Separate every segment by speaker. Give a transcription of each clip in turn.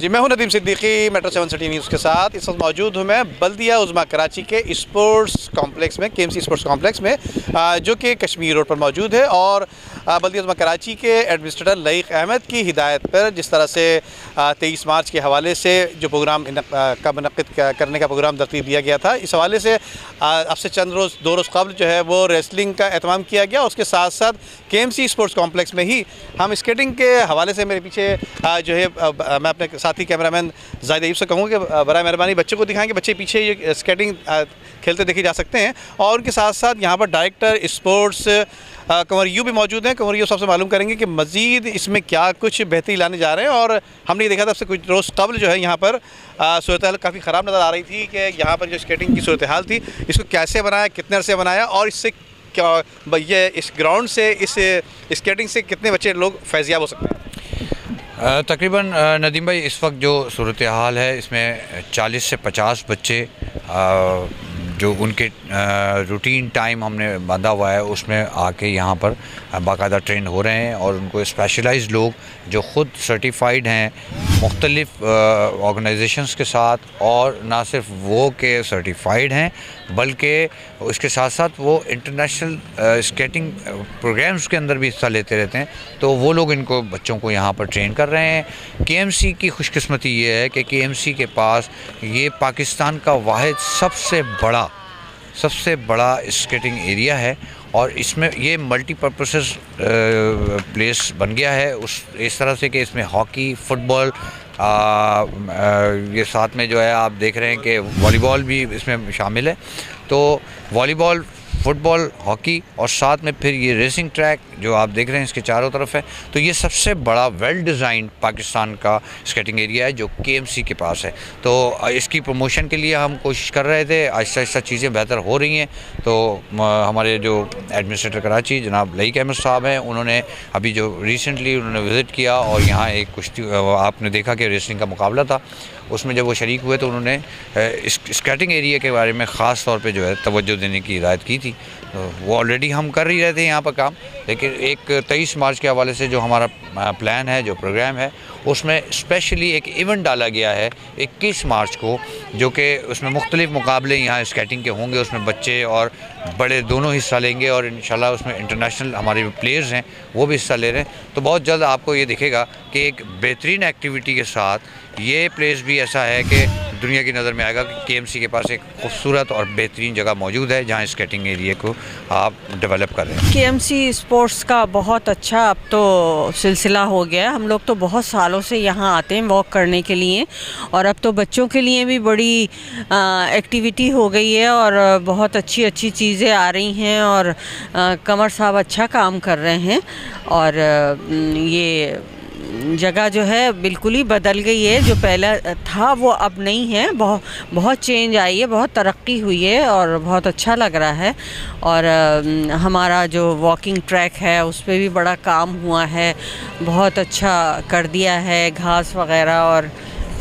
Speaker 1: जी, मैं हूं Nadeem Siddiqui metro 7 city news के साथ। इस वक्त मौजूद हूं मैं बल्दिया उज़्मा कराची के स्पोर्ट्स कॉम्प्लेक्स में, KMC स्पोर्ट्स कॉम्प्लेक्स में, जो कि कश्मीर रोड पर मौजूद है। और बल्दिया उज़्मा कराची के एडमिनिस्ट्रेटर लईक अहमद की हिदायत पर जिस तरह से 23 मार्च के हवाले से जो प्रोग्राम का मुनक़्क़िद करने का प्रोग्राम तरतीब दिया गया था, इस हवाले से अब से चंद रोज़ 2 रोज़ कबल जो है वो रेसलिंग का एहतमाम किया गया। उसके साथ साथ KMC स्पोर्ट्स कॉम्प्लेक्स में ही हम स्केटिंग के हवाले से, मेरे पीछे जो है मैं अपने साथी कैमरामैन जाहिद अयूब से कहूँगा कि बराए मेहरबानी बच्चों को दिखाएं कि बच्चे पीछे ये स्केटिंग खेलते देखे जा सकते हैं। और उनके साथ साथ यहाँ पर डायरेक्टर स्पोर्ट्स कंवर यूब भी मौजूद हैं। कंवर यूब सबसे मालूम करेंगे कि मज़ीद इसमें क्या कुछ बेहतरी लाने जा रहे हैं। और हमने ये देखा था अब से कुछ रोज़ कबल जो है यहाँ पर सूरत हाल काफ़ी ख़राब नज़र आ रही थी कि यहाँ पर जो स्केटिंग की सूरत हाल थी, इसको कैसे बनाया, कितने अरसे बनाया और इससे क्या ये इस ग्राउंड से, इस स्केटिंग से कितने बच्चे लोग फैज़याब हो सकते हैं।
Speaker 2: तकरीबन नदीम भाई, इस वक्त जो सूरत हाल है इसमें 40 से 50 बच्चे जो उनके रूटीन टाइम हमने बांधा हुआ है उसमें आके यहाँ पर बाकायदा ट्रेन हो रहे हैं। और उनको स्पेशलाइज्ड लोग जो ख़ुद सर्टिफाइड हैं मुख्तलिफ़ ऑर्गेनाइजेशंस के साथ, और ना सिर्फ वो के सर्टिफाइड हैं बल्कि उसके साथ साथ वो इंटरनेशनल स्केटिंग प्रोग्राम्स के अंदर भी हिस्सा लेते रहते हैं। तो वो लोग इनको बच्चों को यहाँ पर ट्रेन कर रहे हैं। KMC की खुशकिस्मती ये है कि KMC के पास ये पाकिस्तान का वाहिद सबसे बड़ा स्केटिंग एरिया है। और इसमें ये मल्टीपर्पसेस प्लेस बन गया है इस तरह से कि इसमें हॉकी, फुटबॉल, ये साथ में जो है आप देख रहे हैं कि वॉलीबॉल भी इसमें शामिल है। तो वॉलीबॉल, फुटबॉल, हॉकी और साथ में फिर ये रेसिंग ट्रैक जो आप देख रहे हैं इसके चारों तरफ है। तो ये सबसे बड़ा वेल डिज़ाइंड पाकिस्तान का स्केटिंग एरिया है जो KMC के पास है। तो इसकी प्रमोशन के लिए हम कोशिश कर रहे थे, आहिस्ता आहिस्ता चीज़ें बेहतर हो रही हैं। तो हमारे जो एडमिनिस्ट्रेटर कराची जनाब लईक अहमद साहब हैं, उन्होंने अभी जो रिसेंटली उन्होंने विज़िट किया और यहाँ एक कुश्ती, आपने देखा कि रेसलिंग का मुकाबला था, उसमें जब वो शरीक हुए तो उन्होंने इस स्केटिंग एरिया के बारे में ख़ास तौर पे जो है तवज्जो देने की हिदायत की थी। तो वो ऑलरेडी हम कर ही रहे थे यहाँ पर काम, लेकिन एक 23 मार्च के हवाले से जो हमारा प्लान है, जो प्रोग्राम है, उसमें स्पेशली एक इवेंट डाला गया है 21 मार्च को, जो कि उसमें मुख्तलिफ़ मुकाबले यहाँ स्केटिंग के होंगे। उसमें बच्चे और बड़े दोनों हिस्सा लेंगे और इंशाल्लाह उसमें इंटरनेशनल हमारे प्लेयर्स हैं वो भी हिस्सा ले रहे हैं। तो बहुत जल्द आपको ये दिखेगा कि एक बेहतरीन एक्टिविटी के साथ ये प्लेस भी ऐसा है कि दुनिया की नज़र में आएगा कि KMC के पास एक खूबसूरत और बेहतरीन जगह मौजूद है जहाँ स्केटिंग एरिया को आप डेवलप कर रहे हैं।
Speaker 3: KMC स्पोर्ट्स का बहुत अच्छा अब तो सिलसिला हो गया है। हम लोग तो बहुत सालों से यहाँ आते हैं वॉक करने के लिए, और अब तो बच्चों के लिए भी बड़ी एक्टिविटी हो गई है और बहुत अच्छी अच्छी चीज़ें आ रही हैं। और कमर साहब अच्छा काम कर रहे हैं और ये जगह जो है बिल्कुल ही बदल गई है। जो पहला था वो अब नहीं है, बहुत चेंज आई है, बहुत तरक्की हुई है और बहुत अच्छा लग रहा है। और हमारा जो वॉकिंग ट्रैक है उस पर भी बड़ा काम हुआ है, बहुत अच्छा कर दिया है, घास वगैरह और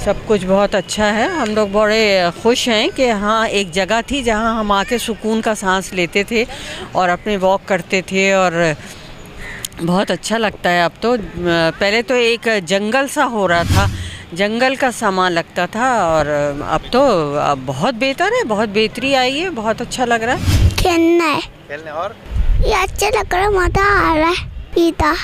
Speaker 3: सब कुछ बहुत अच्छा है। हम लोग बड़े खुश हैं कि हाँ, एक जगह थी जहाँ हम आके सुकून का सांस लेते थे और अपने वॉक करते थे और बहुत अच्छा लगता है। अब तो पहले तो एक जंगल सा हो रहा था, जंगल का सामान लगता था, और अब तो बहुत बेहतर है, बहुत बेहतरी आई है, बहुत अच्छा लग रहा है।
Speaker 4: खेलने और ये अच्छा लग रहा है, मज़ा आ रहा है पीता।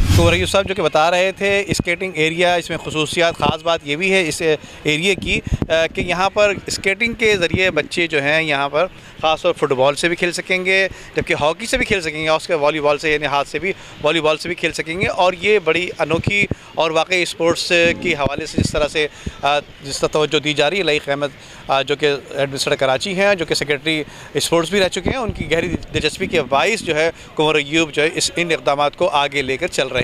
Speaker 1: कंवर यूब साहब जो कि बता रहे थे स्केटिंग एरिया, इसमें खसूसियात, ख़ास बात ये भी है इस एरिया की कि यहाँ पर स्केटिंग के ज़रिए बच्चे जो हैं यहाँ पर ख़ास तौर फुटबॉल से भी खेल सकेंगे, जबकि हॉकी से भी खेल सकेंगे, और उसके वॉलीबॉल से, यानी हाथ से भी वॉलीबॉल से भी खेल सकेंगे। और ये बड़ी अनोखी और वाकई स्पोर्ट्स के हवाले से जिस तरह तवज्जो दी जा रही है, लईक अहमद जो कि एडमिनिस्ट्रेटर कराची हैं, जो कि सेक्रेटरी स्पोर्ट्स भी रह चुके हैं, उनकी गहरी दिलचस्पी के बाइस जो है कंवर यूब जो है इन इक़दामात को आगे लेकर चल रहे हैं।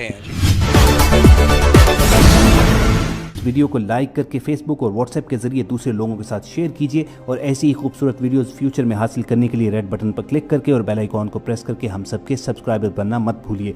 Speaker 5: वीडियो को लाइक करके फेसबुक और व्हाट्सएप के जरिए दूसरे लोगों के साथ शेयर कीजिए, और ऐसी ही खूबसूरत वीडियोस फ्यूचर में हासिल करने के लिए रेड बटन पर क्लिक करके और बेल आइकॉन को प्रेस करके हम सबके सब्सक्राइबर बनना मत भूलिए।